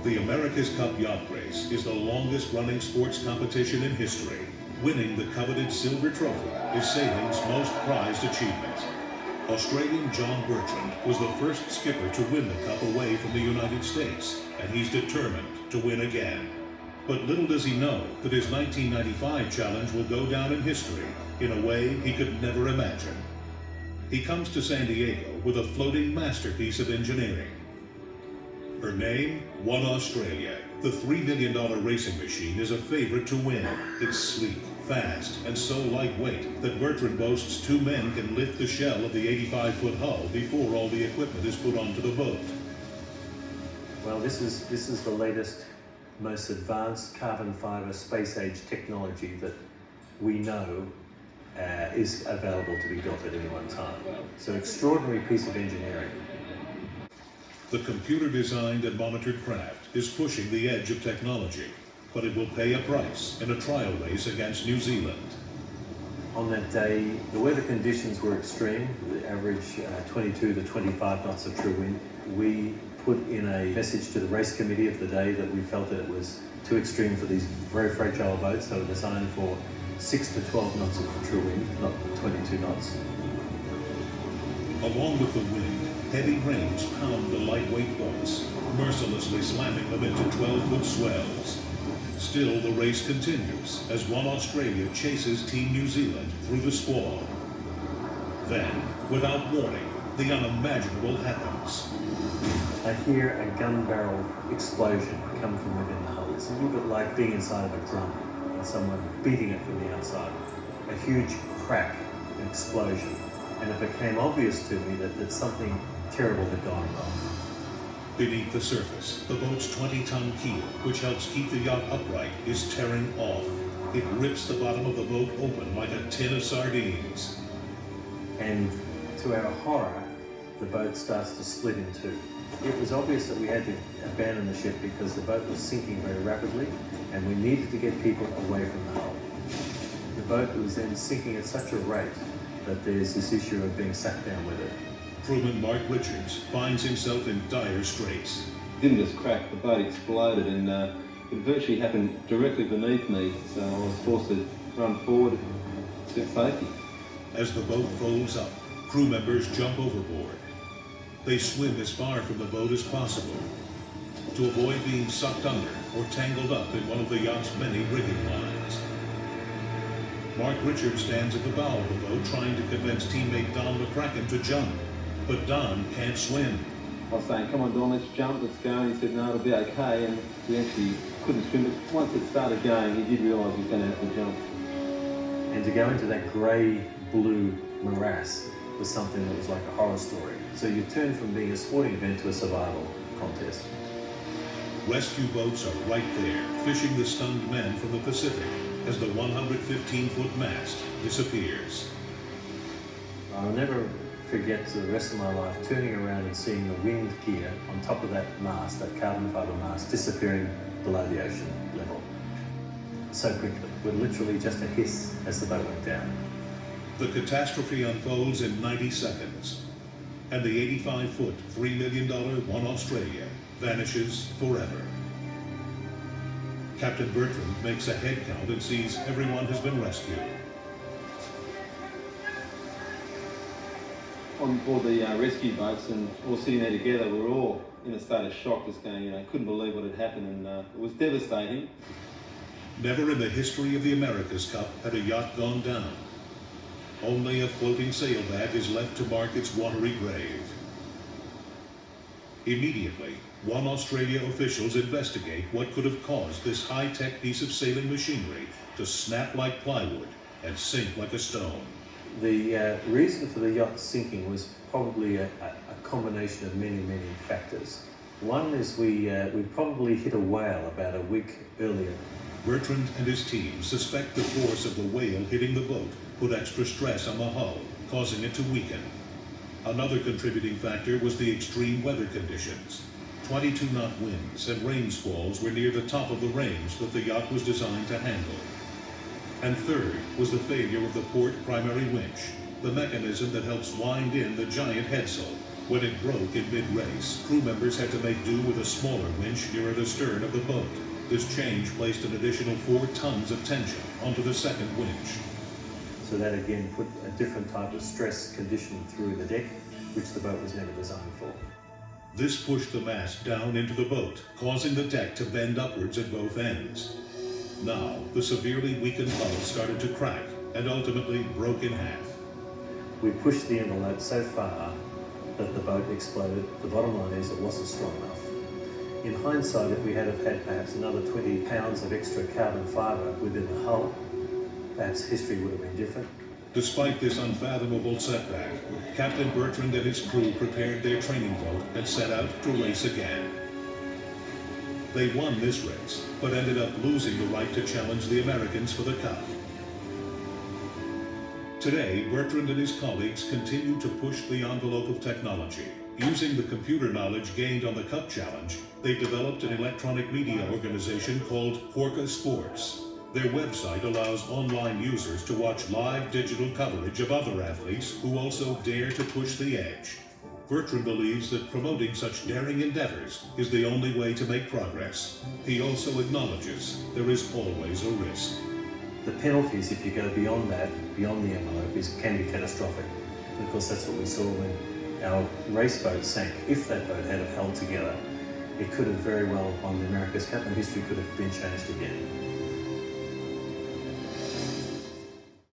The America's Cup Yacht Race is the longest-running sports competition in history. Winning the coveted silver trophy is sailing's most prized achievement. Australian John Bertrand was the first skipper to win the Cup away from the United States, and he's determined to win again. But little does he know that his 1995 challenge will go down in history in a way he could never imagine. He comes to San Diego with a floating masterpiece of engineering. Her name, oneAustralia. The $3 million racing machine is a favorite to win. It's sleek, fast, and so lightweight that Bertrand boasts 2 men can lift the shell of the 85-foot hull before all the equipment is put onto the boat. Well, this is the latest, most advanced carbon fiber space-age technology that we know is available to be built at any one time. So extraordinary piece of engineering. The computer-designed and monitored craft is pushing the edge of technology, but it will pay a price in a trial race against New Zealand. On that day, the weather conditions were extreme, the average 22 to 25 knots of true wind. We put in a message to the race committee of the day that we felt that it was too extreme for these very fragile boats, so designed for 6 to 12 knots of true wind, not 22 knots. Along with the wind, heavy rains pound the lightweight boats, mercilessly slamming them into 12-foot swells. Still, the race continues as oneAustralia chases Team New Zealand through the squall. Then, without warning, the unimaginable happens. I hear a gun barrel explosion come from within the hull. It's a little bit like being inside of a drum and someone beating it from the outside. A huge crack, an explosion. And it became obvious to me that something terrible had gone wrong. Beneath the surface, the boat's 20-ton keel, which helps keep the yacht upright, is tearing off. It rips the bottom of the boat open like a tin of sardines. And to our horror, the boat starts to split in two. It was obvious that we had to abandon the ship because the boat was sinking very rapidly and we needed to get people away from the hull. The boat was then sinking at such a rate that there's this issue of being sucked down with it. Crewman Mark Richards finds himself in dire straits. It didn't just crack, the boat exploded and it virtually happened directly beneath me, so I was forced to run forward to safety. As the boat folds up, crew members jump overboard. They swim as far from the boat as possible to avoid being sucked under or tangled up in one of the yacht's many rigging lines. Mark Richards stands at the bow of the boat trying to convince teammate Don McCracken to jump, but Don can't swim. I was saying, come on Don, let's jump, let's go, and he said, no, it'll be okay, and we actually couldn't swim, but once it started going, he did realise he was going to have to jump. And to go into that grey-blue morass was something that was like a horror story. So you turn from being a sporting event to a survival contest. Rescue boats are right there, fishing the stunned men from the Pacific as the 115-foot mast disappears. I'll never forget the rest of my life turning around and seeing the wind gear on top of that mast, that carbon fiber mast, disappearing below the ocean level so quickly, with literally just a hiss as the boat went down. The catastrophe unfolds in 90 seconds, and the 85-foot, $3 million oneAustralia vanishes forever. Captain Bertrand makes a head count and sees everyone has been rescued. On board the rescue boats and all sitting there together, we were all in a state of shock, just going, couldn't believe what had happened, and it was devastating. Never in the history of the America's Cup had a yacht gone down. Only a floating sailbag is left to mark its watery grave. Immediately, oneAustralia officials investigate what could have caused this high-tech piece of sailing machinery to snap like plywood and sink like a stone. The reason for the yacht sinking was probably a combination of many, many factors. One is we probably hit a whale about a week earlier. Bertrand and his team suspect the force of the whale hitting the boat put extra stress on the hull, causing it to weaken. Another contributing factor was the extreme weather conditions. 22-knot winds and rain squalls were near the top of the range that the yacht was designed to handle. And third was the failure of the port primary winch, the mechanism that helps wind in the giant headsail, When it broke in mid-race, crew members had to make do with a smaller winch nearer the stern of the boat. This change placed an additional 4 tons of tension onto the second winch. So that again put a different type of stress condition through the deck, which the boat was never designed for. This pushed the mast down into the boat, causing the deck to bend upwards at both ends. Now, the severely weakened hull started to crack and ultimately broke in half. We pushed the envelope so far that the boat exploded. The bottom line is it wasn't strong enough. In hindsight, if we had have had perhaps another 20 pounds of extra carbon fibre within the hull, perhaps history would have been different. Despite this unfathomable setback, Captain Bertrand and his crew prepared their training boat and set out to race again. They won this race, but ended up losing the right to challenge the Americans for the cup. Today, Bertrand and his colleagues continue to push the envelope of technology. Using the computer knowledge gained on the Cup Challenge, they developed an electronic media organization called Orca Sports. Their website allows online users to watch live digital coverage of other athletes who also dare to push the edge. Bertrand believes that promoting such daring endeavors is the only way to make progress. He also acknowledges there is always a risk. The penalties, if you go beyond that, beyond the envelope, can be catastrophic. And of course, that's what we saw when our race boat sank. If that boat had held together, it could have very well won the America's Cup and history could have been changed again.